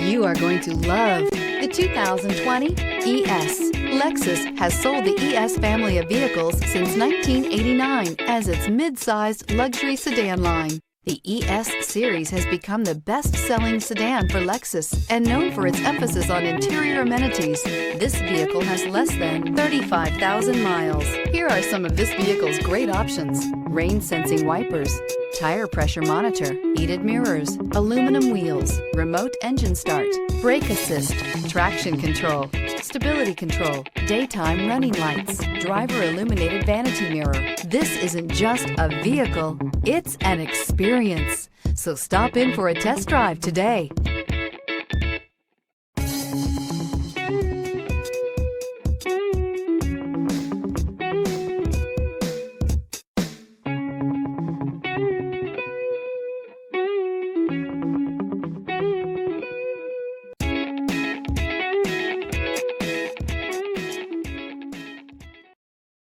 You are going to love the 2020 ES. Lexus has sold the ES family of vehicles since 1989 as its mid-sized luxury sedan line. The ES series has become the best-selling sedan for Lexus and known for its emphasis on interior amenities. This vehicle has less than 35,000 miles. Here are some of this vehicle's great options: rain-sensing wipers, tire pressure monitor, heated mirrors, aluminum wheels, remote engine start, brake assist, traction control, stability control, daytime running lights, driver illuminated vanity mirror. This isn't just a vehicle, it's an experience. So stop in for a test drive today.